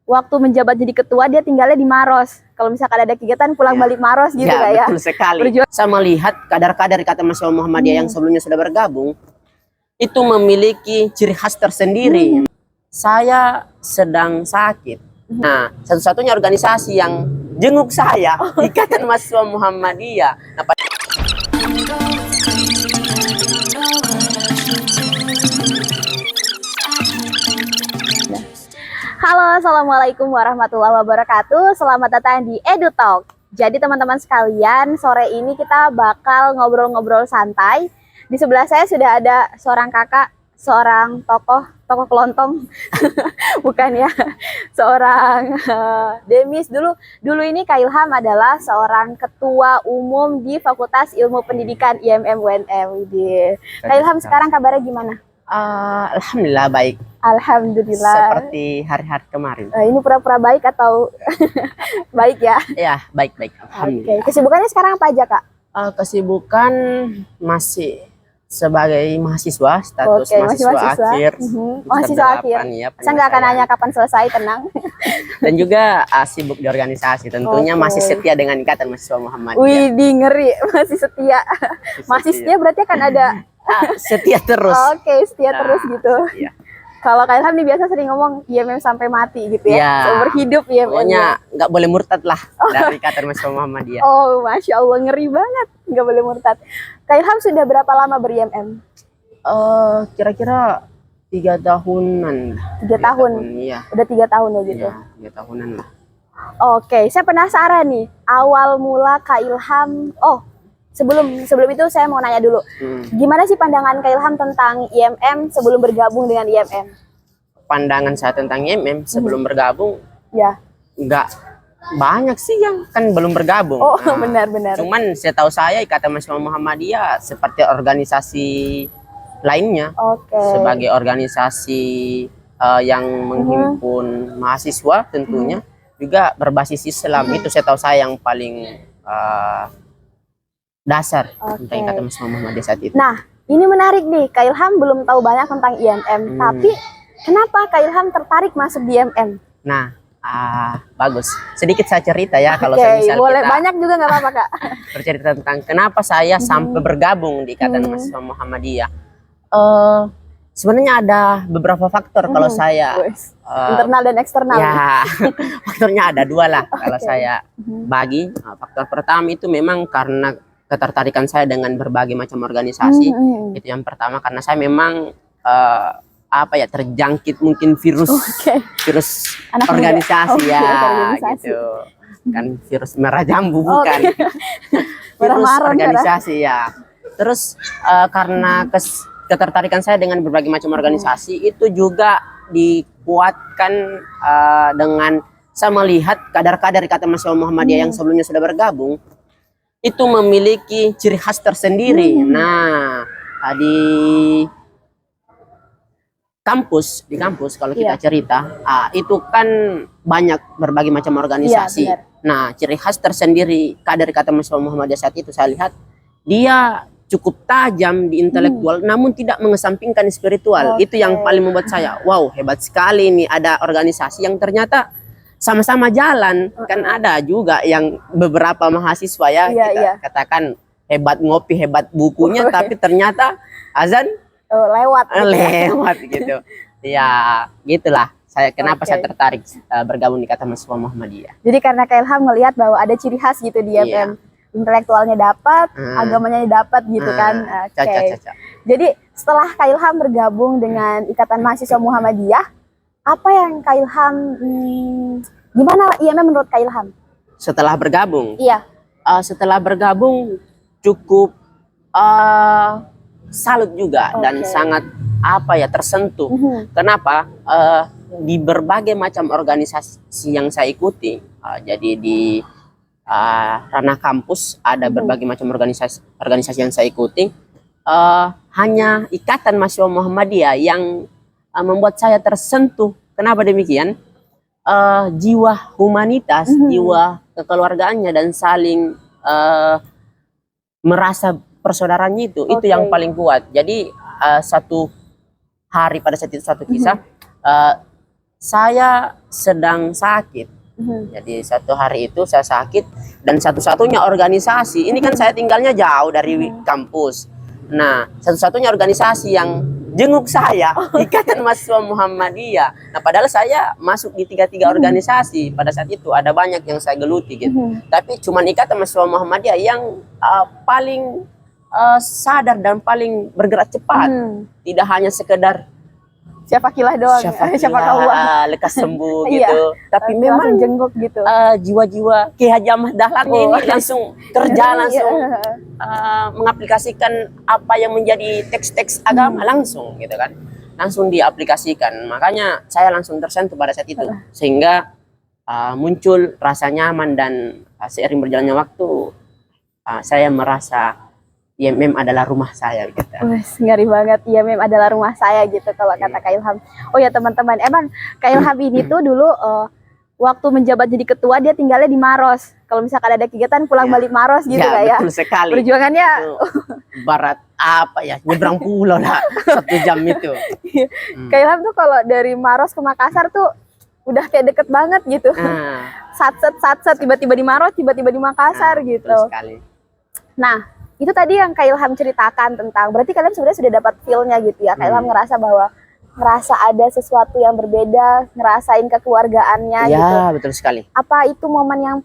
waktu menjabat jadi ketua dia tinggalnya di Maros. Kalau misalkan ada kegiatan pulang balik Maros gitu ya, ya. Betul sekali. Saya melihat kadar-kadar Ikatan Mahasiswa Muhammadiyah yang sebelumnya sudah bergabung itu memiliki ciri khas tersendiri. Saya sedang sakit. Nah, satu-satunya organisasi yang jenguk saya Ikatan Mahasiswa Muhammadiyah. Nah, Halo, assalamualaikum warahmatullahi wabarakatuh. Selamat datang di EduTalk. Jadi teman-teman sekalian, sore ini kita bakal ngobrol-ngobrol santai. Di sebelah saya sudah ada seorang kakak, seorang tokoh kelontong, bukan ya, seorang Demis. Dulu ini Kak Ilham adalah seorang ketua umum di Fakultas Ilmu Pendidikan IMM UNM. Kak Ilham sekarang kabarnya gimana? Alhamdulillah baik. Alhamdulillah. Seperti hari-hari kemarin. Ini pura-pura baik atau baik ya? Ya, baik-baik. Alhamdulillah. Kesibukannya sekarang apa aja, Kak? Kesibukan masih sebagai mahasiswa, status mahasiswa akhir. Mahasiswa akhir. Ya, saya nggak akan nanya kapan selesai, tenang. Dan juga sibuk di organisasi. Tentunya masih setia dengan Ikatan Mahasiswa Muhammadiyah. Wih, ngeri, masih setia. Masih setia berarti akan ada setia terus. Oke, setia terus gitu. Iya. Kalau Kak Ilham nih biasa sering ngomong IMM sampai mati gitu ya. Seumur hidup IMM. Pokoknya nggak boleh murtad lah dari Ikatan Mahasiswa Muhammadiyah. Oh, Masya Allah, ngeri banget. Nggak boleh murtad. Kak Ilham sudah berapa lama ber-IMM? Kira-kira 3 tahunan. 3 tahun? Iya. Udah 3 tahun ya gitu? Iya, 3 tahunan lah. Oke, saya penasaran nih. Awal mula Kak Ilham, Sebelum itu saya mau nanya dulu, gimana sih pandangan Kak Ilham tentang IMM sebelum bergabung dengan IMM? Pandangan saya tentang IMM sebelum bergabung, ya nggak banyak sih yang kan belum bergabung. Oh, benar-benar. Cuman setahu saya Ikatan Mahasiswa Muhammadiyah seperti organisasi lainnya, sebagai organisasi yang menghimpun mahasiswa tentunya juga berbasis Islam. Itu setahu saya yang paling dasar tentang Ikatan Mahasiswa Muhammadiyah saat itu. Nah, ini menarik nih. Kak Ilham belum tahu banyak tentang IMM, tapi kenapa Kak Ilham tertarik masuk di IMM? Nah, bagus. Sedikit saya cerita ya, kalau saya misalnya boleh banyak juga nggak apa-apa, Kak. Bercerita tentang kenapa saya sampai bergabung di Ikatan Mahasiswa Muhammadiyah. Sebenarnya ada beberapa faktor kalau saya internal dan eksternal. Ya, faktornya ada 2 lah kalau saya bagi. Faktor pertama itu memang karena ketertarikan saya dengan berbagai macam organisasi. Itu yang pertama, karena saya memang terjangkit mungkin virus organisasi gitu. Kan virus merah jambu bukan. Virus organisasi ya. Terus karena ketertarikan saya dengan berbagai macam organisasi itu juga dikuatkan dengan saya melihat kadar-kadar Ikatan Mahasiswa Muhammadiyah yang sebelumnya sudah bergabung itu memiliki ciri khas tersendiri. Nah, di kampus kalau kita cerita, itu kan banyak berbagai macam organisasi. Nah, ciri khas tersendiri kader Ikatan Mahasiswa Muhammadiyah saat itu saya lihat dia cukup tajam di intelektual, namun tidak mengesampingkan spiritual. Itu yang paling membuat saya, wow, hebat sekali nih ada organisasi yang ternyata sama-sama jalan. Kan ada juga yang beberapa mahasiswa ya, kita katakan hebat ngopi, hebat bukunya, tapi ternyata azan lewat gitu. Ya, gitulah. Kenapa saya tertarik bergabung di Ikatan Mahasiswa Muhammadiyah. Jadi karena Kak Ilham ngelihat bahwa ada ciri khas gitu di IMM. Intelektualnya dapat, agamanya dapat gitu kan. Jadi setelah Kak Ilham bergabung dengan Ikatan Mahasiswa Muhammadiyah, apa yang Kak Ilham, gimana IMM menurut Kak Ilham? Setelah bergabung? Iya. Setelah bergabung cukup salut juga dan sangat tersentuh. Kenapa? Di berbagai macam organisasi yang saya ikuti, jadi di ranah kampus ada berbagai macam organisasi yang saya ikuti, hanya Ikatan Mahasiswa Muhammadiyah yang membuat saya tersentuh. Kenapa demikian? Jiwa humanitas, jiwa kekeluargaannya dan saling merasa persaudaranya itu yang paling kuat. Jadi satu hari pada saat itu satu kisah, saya sedang sakit. Jadi satu hari itu saya sakit, dan satu-satunya organisasi, ini kan saya tinggalnya jauh dari kampus. Nah, satu-satunya organisasi yang jenguk saya Ikatan Mahasiswa Muhammadiyah. Nah, padahal saya masuk di tiga organisasi pada saat itu, ada banyak yang saya geluti gitu. Tapi cuman Ikatan Mahasiswa Muhammadiyah yang paling sadar dan paling bergerak cepat. Tidak hanya sekedar Siapa kilah doang, siapa kau lekas sembuh gitu. Tapi memang jenguk gitu. Jiwa-jiwa Ki Haji Ahmad Dahlan ini langsung kerja, langsung mengaplikasikan apa yang menjadi teks-teks agama langsung gitu kan. Langsung diaplikasikan. Makanya saya langsung tersentuh pada saat itu. Sehingga muncul rasa nyaman, dan seiring berjalannya waktu saya merasa IMM adalah rumah saya gitu. Ngeri banget, IMM adalah rumah saya gitu kalau kata Kak Ilham. Oh ya teman-teman, emang Kak Ilham ini tuh dulu waktu menjabat jadi ketua dia tinggalnya di Maros. Kalau misalkan ada kegiatan pulang balik Maros gitu ya. Betul sekali. Perjuangannya barat apa ya, nyebrang pulau lah 1 jam itu. Kak Ilham tuh kalau dari Maros ke Makassar tuh udah kayak deket banget gitu. Satset tiba-tiba di Maros, tiba-tiba di Makassar gitu. Betul sekali. Nah, itu tadi yang Kak Ilham ceritakan tentang, berarti kalian sebenarnya sudah dapat feel-nya gitu ya. Kak Ilham ngerasa bahwa ada sesuatu yang berbeda, ngerasain kekeluargaannya ya, gitu. Betul sekali. Apa itu momen yang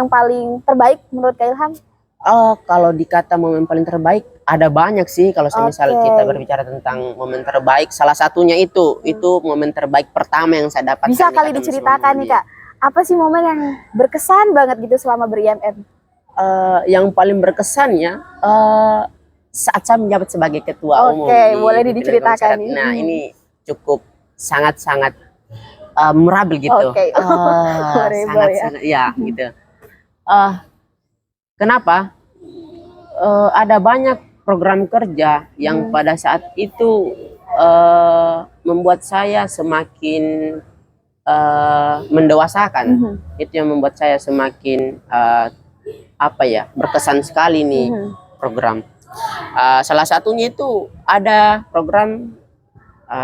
paling terbaik menurut Kak Ilham? Kalau dikata momen paling terbaik, ada banyak sih. Kalau misal kita berbicara tentang momen terbaik, salah satunya itu momen terbaik pertama yang saya dapatkan. Bisa kali diceritakan nih Kak, apa sih momen yang berkesan banget gitu selama ber-IMM? Yang paling berkesannya saat saya menjabat sebagai ketua umum. Oke, boleh diceritakan. Nah, ini cukup sangat-sangat memorable gitu. Sangat-sangat ya gitu. Kenapa? Ada banyak program kerja yang pada saat itu membuat saya semakin mendewasakan. Itu yang membuat saya semakin berkesan sekali nih program. Salah satunya itu ada program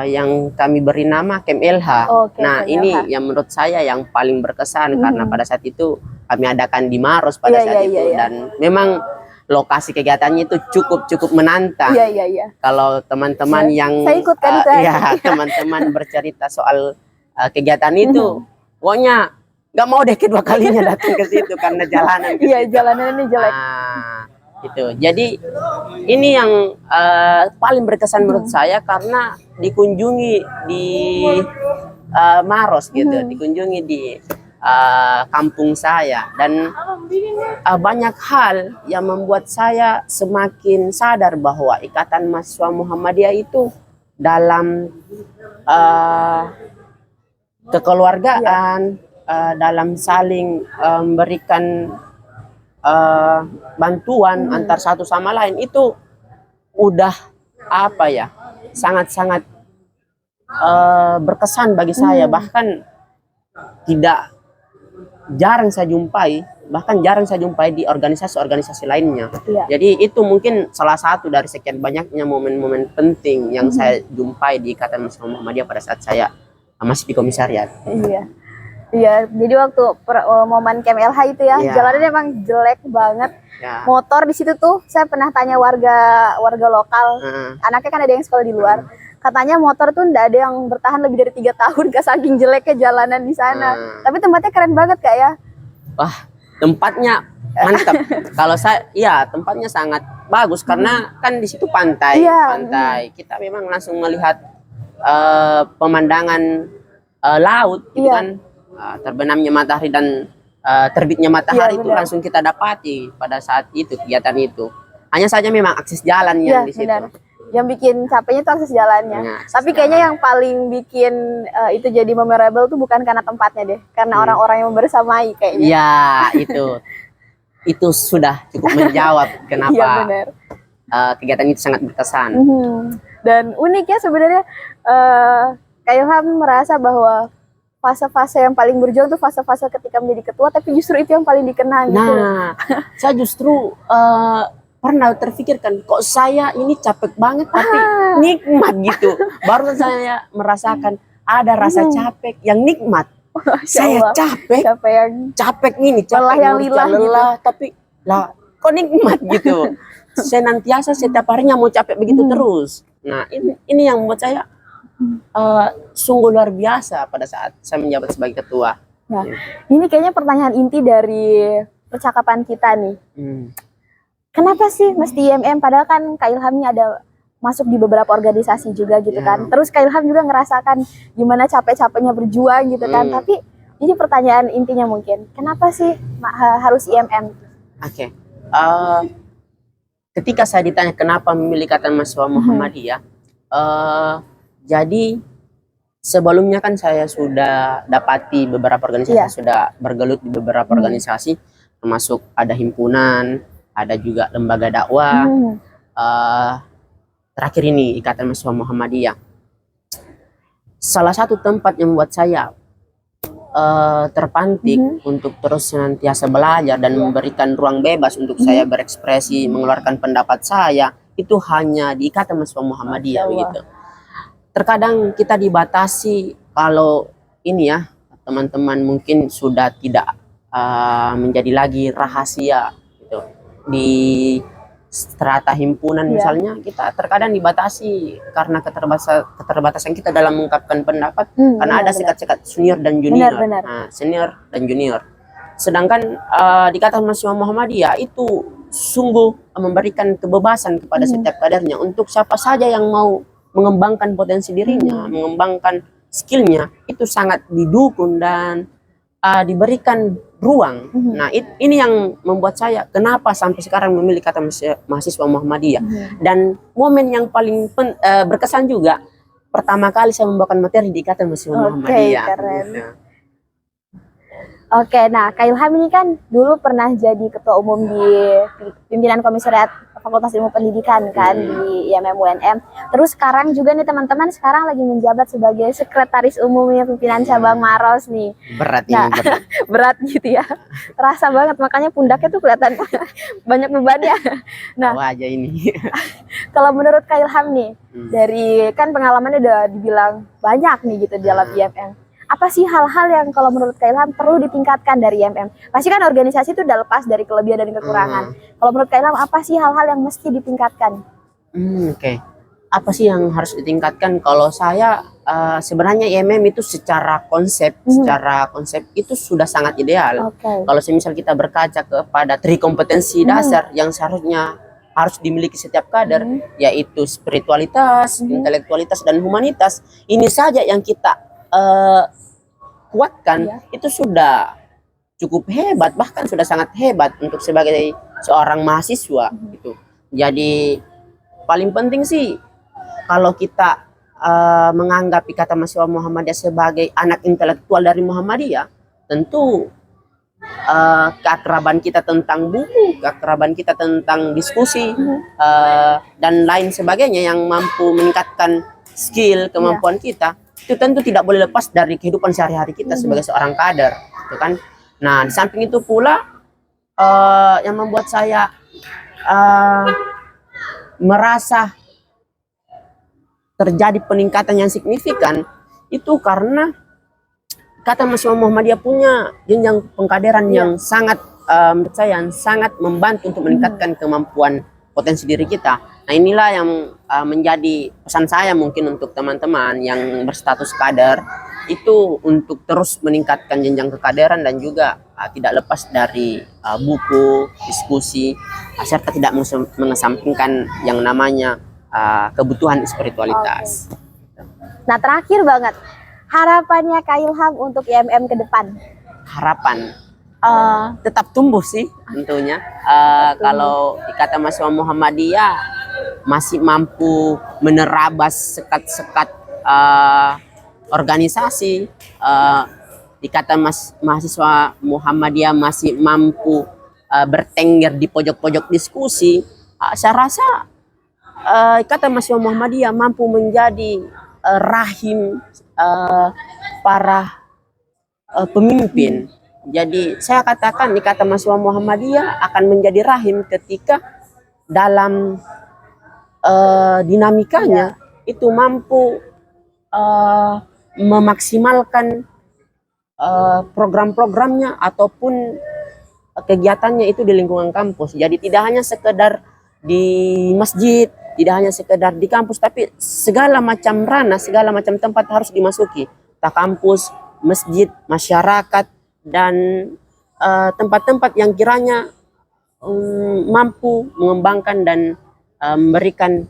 yang kami beri nama KMLH. Nah, ini yang menurut saya yang paling berkesan karena pada saat itu kami adakan di Maros pada saat itu. Dan memang lokasi kegiatannya itu cukup menantang. Kalau teman-teman yang saya ikut kan teman-teman bercerita soal kegiatan itu, pokoknya nggak mau deh kedua kalinya datang ke situ karena jalanan. Jalanannya jelek. Gitu. Jadi ini yang paling berkesan menurut saya karena dikunjungi di Maros gitu, dikunjungi di kampung saya, dan banyak hal yang membuat saya semakin sadar bahwa Ikatan Mahasiswa Muhammadiyah itu dalam kekeluargaan, dalam saling memberikan bantuan antar satu sama lain itu udah sangat-sangat berkesan bagi saya. Bahkan jarang saya jumpai di organisasi-organisasi lainnya. Jadi itu mungkin salah satu dari sekian banyaknya momen-momen penting yang saya jumpai di Ikatan Mahasiswa Muhammadiyah pada saat saya masih di komisariat. Iya, jadi waktu momen KMLH itu jalannya emang jelek banget. Motor di situ tuh saya pernah tanya warga lokal, anaknya kan ada yang sekolah di luar, katanya motor tuh nggak ada yang bertahan lebih dari 3 tahun, saking jeleknya jalanan di sana. Tapi tempatnya keren banget Kak ya. Wah, tempatnya mantap. Kalau saya, tempatnya sangat bagus karena kan di situ pantai. Kita memang langsung melihat pemandangan laut gitu kan. Terbenamnya matahari dan terbitnya matahari itu langsung kita dapati pada saat itu, kegiatan itu. Hanya saja memang akses jalannya di situ. Yang bikin capeknya tuh akses jalannya. Tapi kayaknya yang paling bikin itu jadi memorable tuh bukan karena tempatnya deh, karena orang-orang yang bersamai kayaknya. Ya, itu sudah cukup menjawab kenapa kegiatan itu sangat berkesan. Dan unik ya sebenarnya, Kak Ilham merasa bahwa fase-fase yang paling berjuang tuh fase-fase ketika menjadi ketua, tapi justru itu yang paling dikenang gitu. Nah, saya justru pernah terfikirkan kok saya ini capek banget tapi nikmat gitu. Baru saya merasakan ada rasa capek yang nikmat. Masya Saya Allah. capek, Capek yang capek ini, capek lelah yang mengerja, lilah gitu. lelah, tapi lah kok nikmat gitu. Senantiasa setiap harinya mau capek begitu terus. Nah ini yang membuat saya sungguh luar biasa pada saat saya menjabat sebagai ketua. Nah, ini kayaknya pertanyaan inti dari percakapan kita nih. Kenapa sih mesti IMM? Padahal kan Kak Ilham ini ada masuk di beberapa organisasi juga gitu kan. Terus Kak Ilham juga ngerasakan gimana capek-capeknya berjuang gitu kan. Tapi ini pertanyaan intinya mungkin, kenapa sih harus IMM? Oke. Ketika saya ditanya kenapa memilih Ikatan Mahasiswa Muhammadiyah, jadi sebelumnya kan saya sudah dapati beberapa organisasi, sudah bergelut di beberapa organisasi, termasuk ada himpunan, ada juga lembaga dakwah. Terakhir ini Ikatan Mahasiswa Muhammadiyah. Salah satu tempat yang membuat saya terpantik untuk terus senantiasa belajar dan memberikan ruang bebas untuk saya berekspresi, mengeluarkan pendapat saya, itu hanya di Ikatan Mahasiswa Muhammadiyah begitu. Terkadang kita dibatasi, kalau ini ya teman-teman mungkin sudah tidak menjadi lagi rahasia gitu. Di strata himpunan misalnya kita terkadang dibatasi karena keterbatasan kita dalam mengungkapkan pendapat, karena ada sekat-sekat senior dan junior. Nah, senior dan junior. Sedangkan di Ikatan Mahasiswa Muhammadiyah itu sungguh memberikan kebebasan kepada setiap kadernya untuk siapa saja yang mau mengembangkan potensi dirinya, mengembangkan skillnya, itu sangat didukung dan diberikan ruang. Nah ini yang membuat saya kenapa sampai sekarang memilih Ikatan Mahasiswa Muhammadiyah. Dan momen yang paling berkesan juga, pertama kali saya membawakan materi di Ikatan Mahasiswa Muhammadiyah. Keren. Oke, nah Kak Ilham ini kan dulu pernah jadi ketua umum di pimpinan komisariat Fakultas Ilmu Pendidikan kan di IMM UNM. Terus sekarang juga nih teman-teman sekarang lagi menjabat sebagai sekretaris umumnya pimpinan cabang Maros nih. Berat ini, berat. Berat gitu ya. Terasa banget, makanya pundaknya tuh kelihatan banyak bebannya. Nah, aja ini. Kalau menurut Kak Ilham nih, dari kan pengalamannya udah dibilang banyak nih gitu di dalam IMM. Apa sih hal-hal yang kalau menurut Kak Ilham perlu ditingkatkan dari IMM? Pasti kan organisasi itu udah lepas dari kelebihan dan kekurangan. Kalau menurut Kak Ilham, apa sih hal-hal yang mesti ditingkatkan? Oke. Apa sih yang harus ditingkatkan? Kalau saya sebenarnya IMM itu secara konsep itu sudah sangat ideal. Kalau semisal kita berkaca kepada kompetensi dasar yang seharusnya harus dimiliki setiap kader, yaitu spiritualitas, intelektualitas, dan humanitas. Ini saja yang kita kuatkan, itu sudah cukup hebat, bahkan sudah sangat hebat untuk sebagai seorang mahasiswa gitu. Jadi paling penting sih kalau kita menganggap Ikatan Mahasiswa Muhammadiyah sebagai anak intelektual dari Muhammadiyah, tentu keakraban kita tentang buku, keakraban kita tentang diskusi dan lain sebagainya yang mampu meningkatkan skill, kemampuan kita, itu tentu tidak boleh lepas dari kehidupan sehari-hari kita sebagai seorang kader, gitu kan. Nah, di samping itu pula yang membuat saya merasa terjadi peningkatan yang signifikan itu karena Ikatan Mahasiswa Muhammadiyah punya jenjang pengkaderan yang sangat menurut saya sangat membantu untuk meningkatkan kemampuan potensi diri kita. Nah, inilah yang menjadi pesan saya mungkin untuk teman-teman yang berstatus kader, itu untuk terus meningkatkan jenjang kekaderan dan juga tidak lepas dari buku, diskusi, serta tidak mengesampingkan yang namanya kebutuhan spiritualitas. Nah, terakhir banget, harapannya Kak Ilham untuk IMM ke depan? Harapan tetap tumbuh sih tentunya. Kalau Ikatan Mahasiswa Muhammadiyah masih mampu menerabas sekat-sekat organisasi, Ikatan Mahasiswa Muhammadiyah masih mampu bertengger di pojok-pojok diskusi, saya rasa Ikatan Mahasiswa Muhammadiyah mampu menjadi rahim para pemimpin. Jadi saya katakan Ikatan Mahasiswa Muhammadiyah akan menjadi rahim ketika dalam dinamikanya itu mampu memaksimalkan program-programnya ataupun kegiatannya itu di lingkungan kampus. Jadi tidak hanya sekedar di masjid, tidak hanya sekedar di kampus, tapi segala macam ranah, segala macam tempat harus dimasuki. Entah kampus, masjid, masyarakat, dan tempat-tempat yang kiranya mampu mengembangkan dan memberikan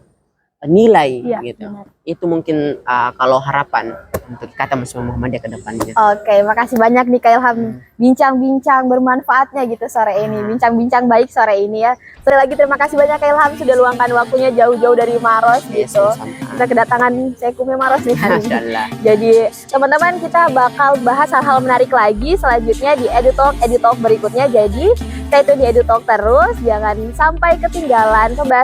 nilai Iya, gitu. benar. Itu mungkin kalau harapan untuk kata Mahasiswa Muhammadiyah ke depannya. Oke, makasih banyak nih Kak Ilham, bincang-bincang bermanfaatnya gitu sore ini, bincang-bincang baik sore ini ya. Sekali lagi terima kasih banyak Kak Ilham sudah luangkan waktunya jauh-jauh dari Maros gitu. Kita kedatangan Sekumnya Maros nih hari ini. Masya Allah. Jadi teman-teman, kita bakal bahas hal-hal menarik lagi selanjutnya di EduTalk berikutnya. Jadi stay tune di EduTalk terus, jangan sampai ketinggalan pembahasan